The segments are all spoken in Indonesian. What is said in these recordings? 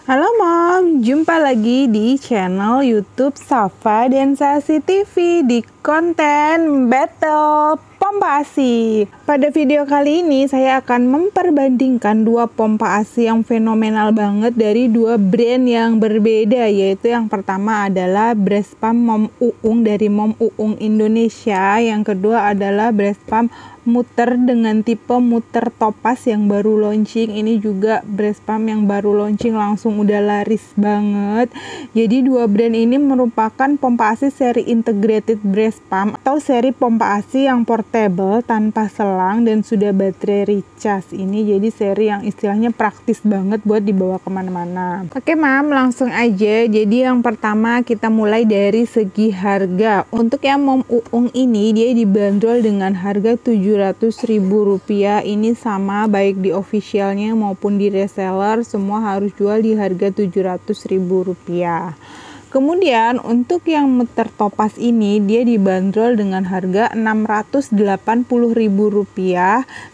Halo Mom, jumpa lagi di channel YouTube Safa dan Sasi TV di konten Battle Pompa ASI. Pada video kali ini saya akan memperbandingkan dua pompa ASI yang fenomenal banget dari dua brand yang berbeda, yaitu yang pertama adalah breast pump Mom Uung dari Mom Uung Indonesia, yang kedua adalah breast pump muter dengan tipe muter Topaz yang baru launching. Ini juga breast pump yang baru launching, langsung udah laris banget. Jadi dua brand ini merupakan pompa ASI seri integrated breast pump atau seri pompa ASI yang portable tanpa selang dan sudah baterai recharge. Ini jadi seri yang istilahnya praktis banget buat dibawa kemana-mana. Oke Mam, langsung aja. Jadi yang pertama kita mulai dari segi harga. Untuk yang Mom Uung ini dia dibanderol dengan harga Rp700.000. Ini sama baik di officialnya maupun di reseller, semua harus jual di harga Rp700.000. Kemudian untuk yang muter Topaz ini dia dibanderol dengan harga Rp680.000,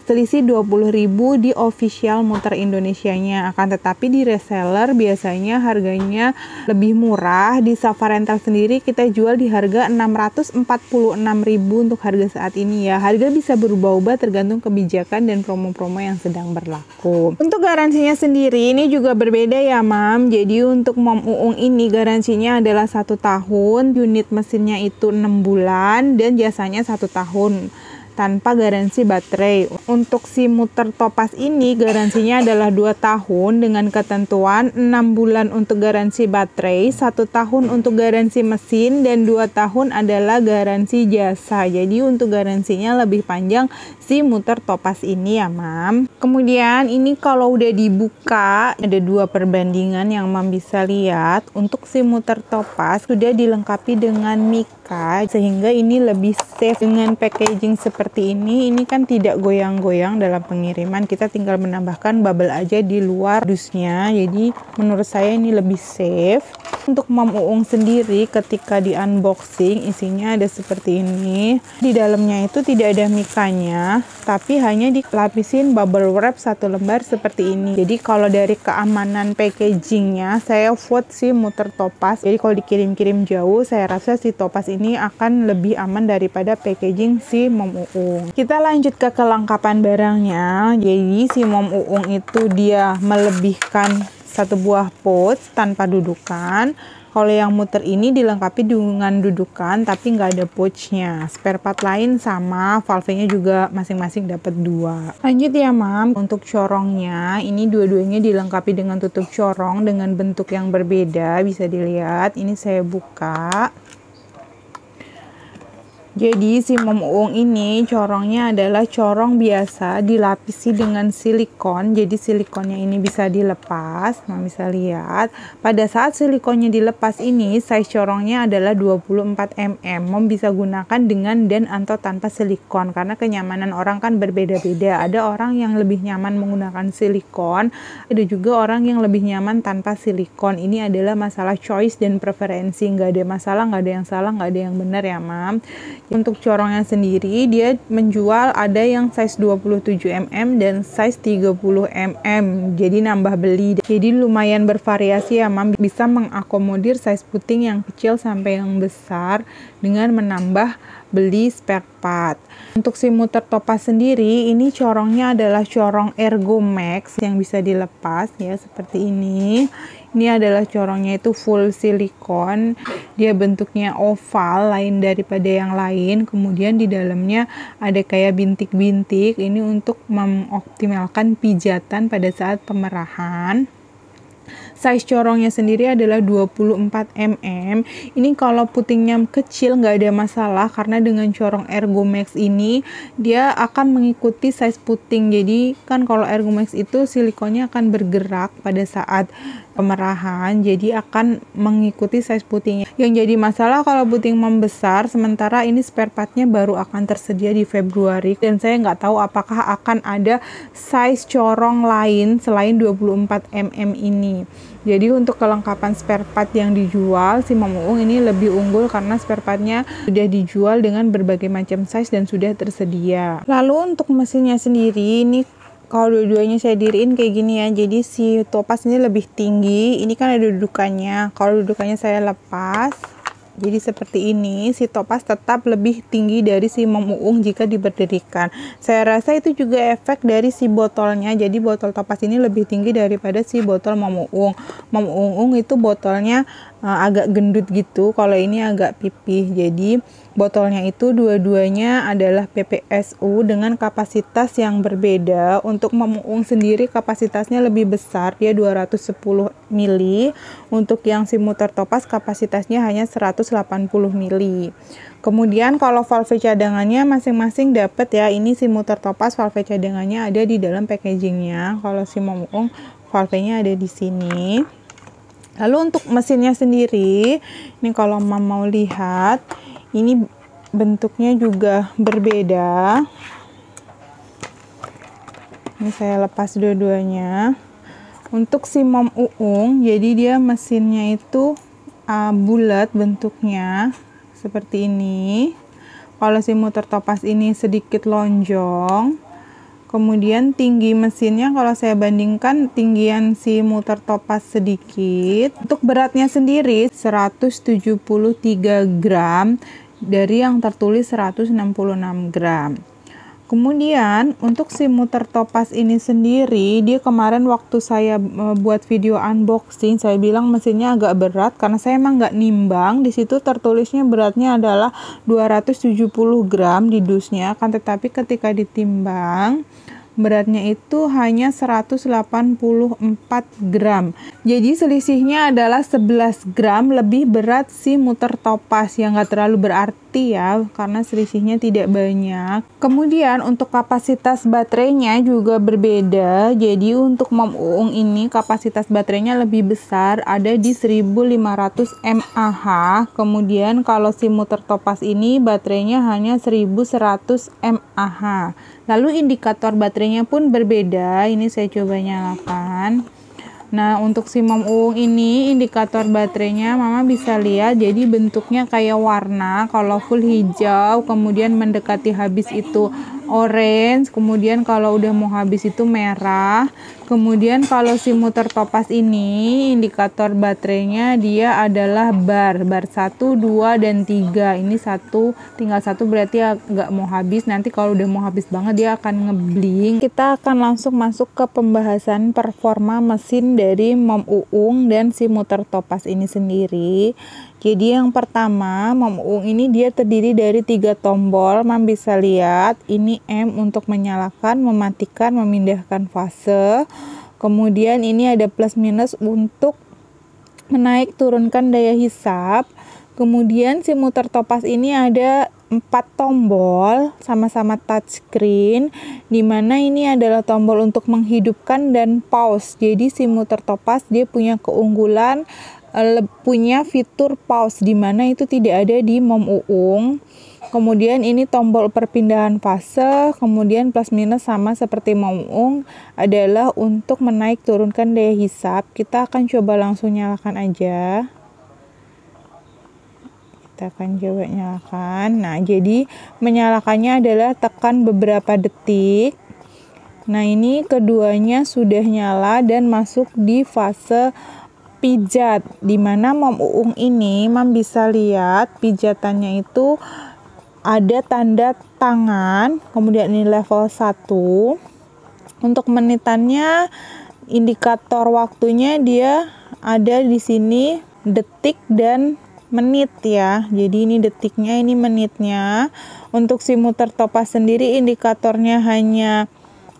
selisih Rp20.000 di official muter Indonesianya. Akan tetapi di reseller biasanya harganya lebih murah. Di Safa Rental sendiri kita jual di harga Rp646.000 untuk harga saat ini ya. Harga bisa berubah-ubah tergantung kebijakan dan promo-promo yang sedang berlaku. Untuk garansinya sendiri ini juga berbeda ya Mam. Jadi untuk Mom Uung ini garansinya adalah 1 tahun, unit mesinnya itu 6 bulan dan jasanya 1 tahun tanpa garansi baterai. Untuk si muter Topaz ini garansinya adalah 2 tahun dengan ketentuan 6 bulan untuk garansi baterai, 1 tahun untuk garansi mesin, dan 2 tahun adalah garansi jasa. Jadi untuk garansinya lebih panjang si muter Topaz ini ya Mam. Kemudian ini kalau udah dibuka ada 2 perbandingan yang Mam bisa lihat. Untuk si muter Topaz sudah dilengkapi dengan mika sehingga ini lebih safe dengan packaging seperti ini. Ini kan tidak goyang-goyang dalam pengiriman, kita tinggal menambahkan bubble aja di luar dusnya. Jadi menurut saya ini lebih safe. Untuk Mom Uung sendiri ketika di unboxing isinya ada seperti ini. Di dalamnya itu tidak ada mikanya, tapi hanya dilapisin bubble wrap 1 lembar seperti ini. Jadi kalau dari keamanan packagingnya saya vote si muter Topaz. Jadi kalau dikirim-kirim jauh saya rasa si Topaz ini akan lebih aman daripada packaging si Mom Uung. Kita lanjut ke kelengkapan barangnya. Jadi si Mom Uung itu dia melebihkan 1 buah pouch tanpa dudukan. Kalau yang muter ini dilengkapi dengan dudukan tapi nggak ada pouchnya. Spare part lain sama, valve-nya juga masing-masing dapat 2. Lanjut ya Mam, untuk corongnya ini dua-duanya dilengkapi dengan tutup corong dengan bentuk yang berbeda. Bisa dilihat, ini saya buka. Jadi si Mom Uung ini corongnya adalah corong biasa dilapisi dengan silikon. Jadi silikonnya ini bisa dilepas. Mom bisa lihat. Pada saat silikonnya dilepas ini size corongnya adalah 24 mm. Mom bisa gunakan dengan dan atau tanpa silikon karena kenyamanan orang kan berbeda-beda. Ada orang yang lebih nyaman menggunakan silikon, ada juga orang yang lebih nyaman tanpa silikon. Ini adalah masalah choice dan preferensi. Nggak ada masalah, nggak ada yang salah, nggak ada yang benar ya Mam. Untuk corongnya sendiri dia menjual ada yang size 27 mm dan size 30 mm. Jadi nambah beli. Jadi lumayan bervariasi ya Mam. Bisa mengakomodir size puting yang kecil sampai yang besar dengan menambah beli spare part. Untuk si muter Topaz sendiri ini corongnya adalah corong Ergo Max yang bisa dilepas ya seperti ini. Ini adalah corongnya itu full silikon. Dia bentuknya oval lain daripada yang lain. Kemudian di dalamnya ada kayak bintik-bintik. Ini untuk mengoptimalkan pijatan pada saat pemerahan. Size corongnya sendiri adalah 24 mm. Ini kalau putingnya kecil nggak ada masalah karena dengan corong Ergo Max ini dia akan mengikuti size puting. Jadi kan kalau Ergo Max itu silikonnya akan bergerak pada saat pemerahan, jadi akan mengikuti size putingnya. Yang jadi masalah kalau puting membesar, sementara ini spare partnya baru akan tersedia di Februari dan saya nggak tahu apakah akan ada size corong lain selain 24 mm ini. Jadi untuk kelengkapan spare part yang dijual, si Mom Uung ini lebih unggul karena spare partnya sudah dijual dengan berbagai macam size dan sudah tersedia. Lalu untuk mesinnya sendiri, ini kalau dua-duanya saya diriin kayak gini ya, jadi si Topaz ini lebih tinggi, ini kan ada dudukannya. Kalau dudukannya saya lepas, jadi seperti ini, si Topaz tetap lebih tinggi dari si Mom Uung jika diberdirikan. Saya rasa itu juga efek dari si botolnya, jadi botol Topaz ini lebih tinggi daripada si botol Mom Uung. Mom Uung itu botolnya agak gendut gitu, kalau ini agak pipih. Jadi botolnya itu dua-duanya adalah PPSU dengan kapasitas yang berbeda. Untuk Mom Uung sendiri kapasitasnya lebih besar, dia 210 mili. Untuk yang si muter Topaz kapasitasnya hanya 180 mili. Kemudian kalau valve cadangannya masing-masing dapat ya. Ini si muter Topaz valve cadangannya ada di dalam packagingnya. Kalau si Mom Uung valvenya ada di sini. Lalu untuk mesinnya sendiri, ini kalau Mam mau lihat, ini bentuknya juga berbeda. Ini saya lepas dua-duanya. Untuk si Mom Uung, jadi dia mesinnya itu bulat bentuknya seperti ini. Kalau si muter Topaz ini sedikit lonjong. Kemudian tinggi mesinnya kalau saya bandingkan tinggian si muter Topaz sedikit. Untuk beratnya sendiri 173 gram dari yang tertulis 166 gram. Kemudian untuk si muter Topaz ini sendiri, dia kemarin waktu saya buat video unboxing, saya bilang mesinnya agak berat karena saya emang nggak nimbang. Di situ tertulisnya beratnya adalah 270 gram di dusnya, kan tetapi ketika ditimbang beratnya itu hanya 184 gram. Jadi selisihnya adalah 11 gram lebih berat si muter Topaz, yang nggak terlalu berarti ya karena selisihnya tidak banyak. Kemudian untuk kapasitas baterainya juga berbeda. Jadi untuk Mom Uung ini kapasitas baterainya lebih besar, ada di 1500 mAh. Kemudian kalau si muter Topaz ini baterainya hanya 1100 mAh. Lalu indikator baterainya pun berbeda. Ini saya coba nyalakan. Nah, untuk si Mom Uung ini indikator baterainya Mama bisa lihat, jadi bentuknya kayak warna. Kalau full hijau, kemudian mendekati habis itu orange, kemudian kalau udah mau habis itu merah. Kemudian kalau si muter Topaz ini indikator baterainya dia adalah bar 1, 2, dan 3. Ini tinggal satu berarti agak mau habis. Nanti kalau udah mau habis banget dia akan ngeblink. Kita akan langsung masuk ke pembahasan performa mesin dari Mom Uung dan si muter Topaz ini sendiri. Jadi yang pertama, Mom Uung ini dia terdiri dari 3 tombol. Mam bisa lihat, ini M untuk menyalakan, mematikan, memindahkan fase. Kemudian ini ada plus minus untuk menaik turunkan daya hisap. Kemudian si muter Topaz ini ada 4 tombol sama-sama touchscreen, dimana ini adalah tombol untuk menghidupkan dan pause. Jadi si muter Topaz dia punya keunggulan punya fitur pause, dimana itu tidak ada di Mom Uung. Kemudian ini tombol perpindahan fase, kemudian plus minus sama seperti Mom Uung adalah untuk menaik turunkan daya hisap. Kita akan coba langsung nyalakan aja. Kita akan coba nyalakan. Nah, jadi menyalakannya adalah tekan beberapa detik. Nah, ini keduanya sudah nyala dan masuk di fase pijat, dimana Mom Uung ini Mam bisa lihat pijatannya itu ada tanda tangan, kemudian ini level 1. Untuk menitannya, indikator waktunya dia ada di sini detik dan menit ya. Jadi ini detiknya, ini menitnya. Untuk si muter Topaz sendiri indikatornya hanya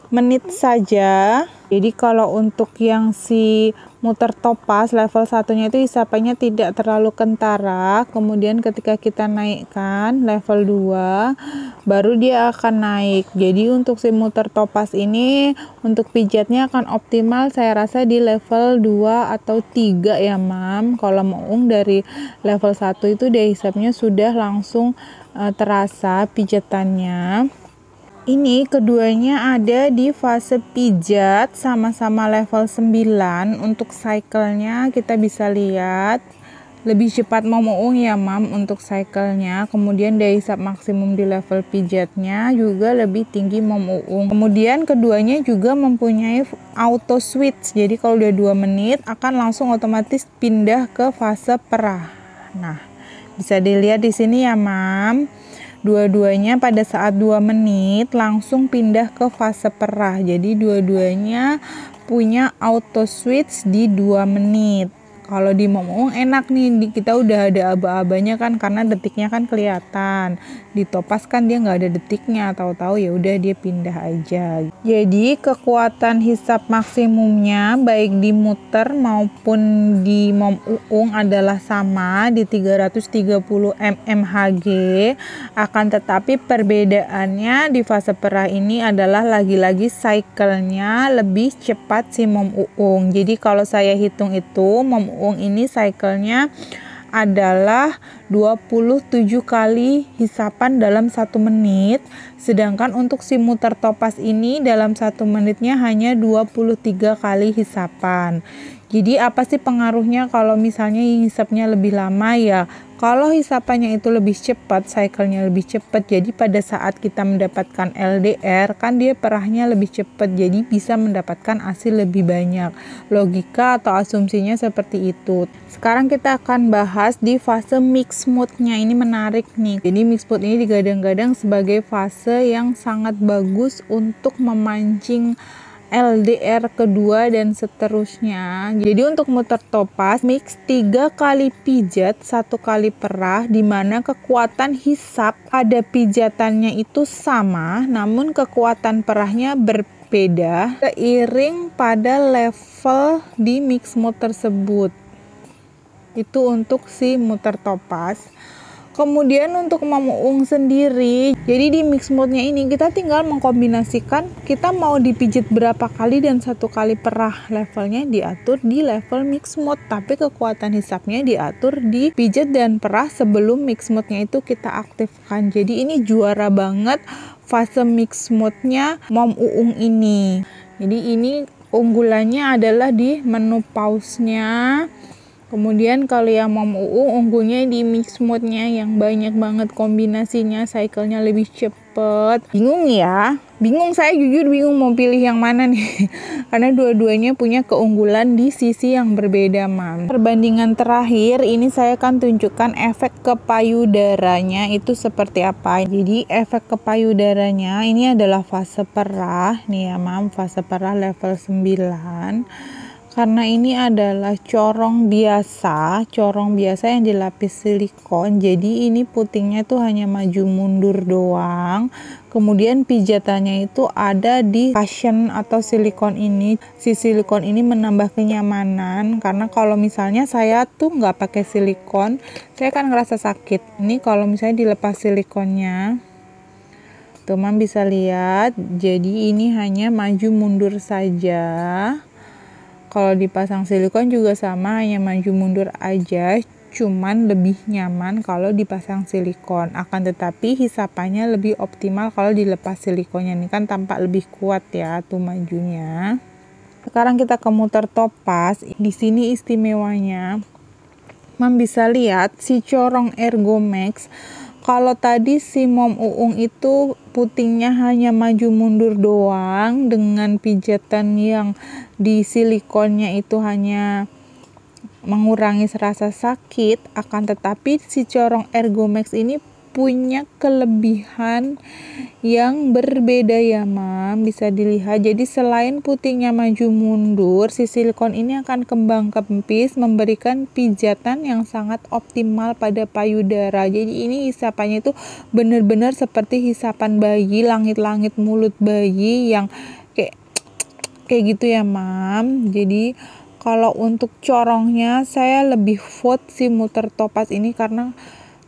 menit saja. Jadi kalau untuk yang si muter Topaz level 1-nya itu isapannya tidak terlalu kentara. Kemudian ketika kita naikkan level 2 baru dia akan naik. Jadi untuk si muter Topaz ini untuk pijatnya akan optimal saya rasa di level 2 atau 3 ya Mam. Kalau Mom Uung dari level 1 itu daya hisapnya sudah langsung terasa pijatannya. Ini keduanya ada di fase pijat sama-sama level 9. Untuk cycle-nya kita bisa lihat lebih cepat Mom Uung ya Mam untuk cycle-nya. Kemudian daya hisap maksimum di level pijatnya juga lebih tinggi Mom Uung. Kemudian keduanya juga mempunyai auto switch. Jadi kalau udah 2 menit akan langsung otomatis pindah ke fase perah. Nah, bisa dilihat di sini ya Mam. Dua-duanya pada saat 2 menit langsung pindah ke fase perah. Jadi dua-duanya punya auto switch di 2 menit. Kalau di Mom Uung enak nih, kita udah ada aba-abanya kan karena detiknya kan kelihatan. Di Topaz kan dia nggak ada detiknya, tahu-tahu ya udah dia pindah aja. Jadi kekuatan hisap maksimumnya baik di muter maupun di Mom Uung adalah sama di 330 mmHg. Akan tetapi perbedaannya di fase perah ini adalah lagi-lagi cycle-nya lebih cepat si Mom Uung. Jadi kalau saya hitung itu Mom Uung ini cycle-nya adalah 27 kali hisapan dalam 1 menit, sedangkan untuk si muter Topaz ini dalam 1 menitnya hanya 23 kali hisapan. Jadi apa sih pengaruhnya kalau misalnya hisapnya lebih lama ya? Kalau hisapannya itu lebih cepat, cycle-nya lebih cepat, jadi pada saat kita mendapatkan LDR, kan dia perahnya lebih cepat, jadi bisa mendapatkan hasil lebih banyak. Logika atau asumsinya seperti itu. Sekarang kita akan bahas di fase mix mode-nya, ini menarik nih. Jadi mix mode ini digadang-gadang sebagai fase yang sangat bagus untuk memancing LDR kedua dan seterusnya. Jadi untuk muter Topaz mix 3 kali pijat 1 kali perah, dimana kekuatan hisap pada pijatannya itu sama namun kekuatan perahnya berbeda seiring pada level di mix mode tersebut. Itu untuk si muter Topaz. Kemudian untuk Mom Uung sendiri, jadi di mix mode-nya ini kita tinggal mengkombinasikan kita mau dipijit berapa kali dan 1 kali perah, levelnya diatur di level mix mode, tapi kekuatan hisapnya diatur di pijat dan perah sebelum mix mode-nya itu kita aktifkan. Jadi ini juara banget fase mix mode-nya Mom Uung ini. Jadi ini unggulannya adalah di menu pause-nya. Kemudian kalau yang Mom Uung unggulnya di mix mode-nya yang banyak banget kombinasinya, cycle-nya lebih cepet. Bingung ya? Bingung, saya jujur bingung mau pilih yang mana nih. Karena dua-duanya punya keunggulan di sisi yang berbeda, Mam. Perbandingan terakhir ini saya akan tunjukkan efek ke payudaranya itu seperti apa. Jadi efek ke payudaranya ini adalah fase perah nih ya, Mam, fase perah level 9. Karena ini adalah corong biasa yang dilapis silikon, jadi ini putingnya tuh hanya maju mundur doang. Kemudian pijatannya itu ada di cushion atau silikon ini. Si silikon ini menambah kenyamanan, karena kalau misalnya saya tuh nggak pakai silikon, saya kan ngerasa sakit. Ini kalau misalnya dilepas silikonnya, teman bisa lihat, jadi ini hanya maju mundur saja. Kalau dipasang silikon juga sama, hanya maju mundur aja, cuman lebih nyaman kalau dipasang silikon. Akan tetapi hisapannya lebih optimal kalau dilepas silikonnya, ini kan tampak lebih kuat ya tuh majunya. Sekarang kita ke muter Topaz. Di sini istimewanya, Mam bisa lihat si corong Ergomax. Kalau tadi si Mom Uung itu putingnya hanya maju mundur doang dengan pijatan yang di silikonnya itu hanya mengurangi rasa sakit, akan tetapi si corong Ergomax ini punya kelebihan yang berbeda ya, Mam. Bisa dilihat, jadi selain putingnya maju mundur, si silikon ini akan kembang kempis memberikan pijatan yang sangat optimal pada payudara. Jadi ini hisapannya itu benar-benar seperti hisapan bayi, langit-langit mulut bayi yang kayak gitu ya, Mam. Jadi kalau untuk corongnya saya lebih vote si muter Topaz ini karena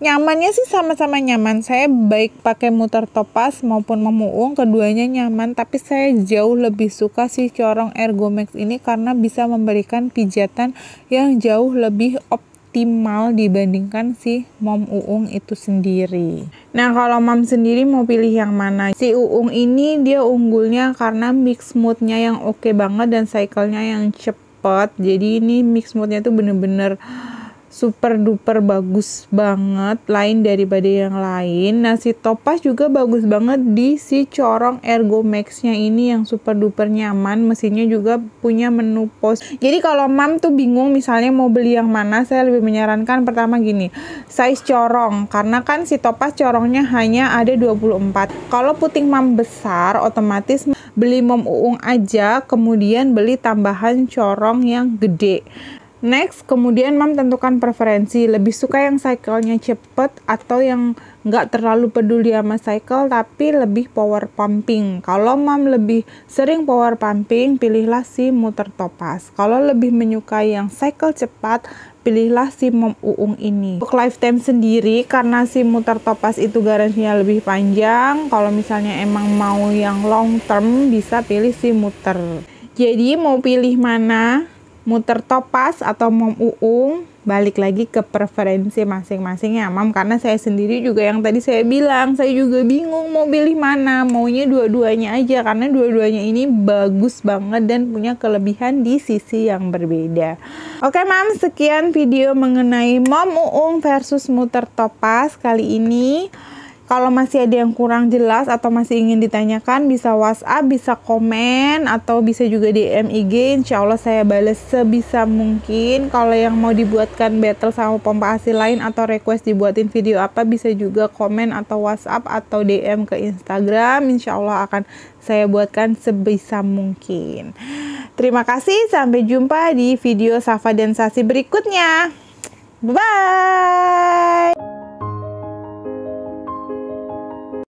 nyamannya sih sama-sama nyaman. Saya baik pakai muter Topaz maupun Mom Uung, keduanya nyaman, tapi saya jauh lebih suka si corong Ergomax ini karena bisa memberikan pijatan yang jauh lebih optimal dibandingkan si Mom Uung itu sendiri. Nah, kalau Mam sendiri mau pilih yang mana? Si Uung ini dia unggulnya karena mix mode-nya yang oke banget dan cycle-nya yang cepet. Jadi ini mix mode-nya tuh bener-bener super duper bagus banget, lain daripada yang lain. Nah, si Topaz juga bagus banget di si corong Ergo Max-nya ini yang super duper nyaman. Mesinnya juga punya menu pause. Jadi kalau mam tuh bingung misalnya mau beli yang mana, saya lebih menyarankan pertama gini, size corong, karena kan si Topaz corongnya hanya ada 24. Kalau puting mam besar, otomatis beli mom uung aja, kemudian beli tambahan corong yang gede. Next, kemudian mam tentukan preferensi, lebih suka yang cycle-nya cepet atau yang nggak terlalu peduli sama cycle tapi lebih power pumping. Kalau mam lebih sering power pumping, pilihlah si muter Topaz. Kalau lebih menyukai yang cycle cepat, pilihlah si mom uung ini. Untuk lifetime sendiri, karena si muter Topaz itu garansinya lebih panjang, kalau misalnya emang mau yang long term, bisa pilih si muter. Jadi mau pilih mana? Muter Topaz atau mom uung, balik lagi ke preferensi masing-masing ya mam, karena saya sendiri juga yang tadi saya bilang, saya juga bingung mau pilih mana, maunya dua-duanya aja karena dua-duanya ini bagus banget dan punya kelebihan di sisi yang berbeda. Oke mam, sekian video mengenai mom uung versus muter Topaz kali ini. Kalau masih ada yang kurang jelas atau masih ingin ditanyakan, bisa WhatsApp, bisa komen, atau bisa juga DM IG. Insya Allah saya balas sebisa mungkin. Kalau yang mau dibuatkan battle sama pompa AC lain atau request dibuatin video apa, bisa juga komen atau WhatsApp atau DM ke Instagram. Insya Allah akan saya buatkan sebisa mungkin. Terima kasih, sampai jumpa di video Safa dan Sasi berikutnya. Bye!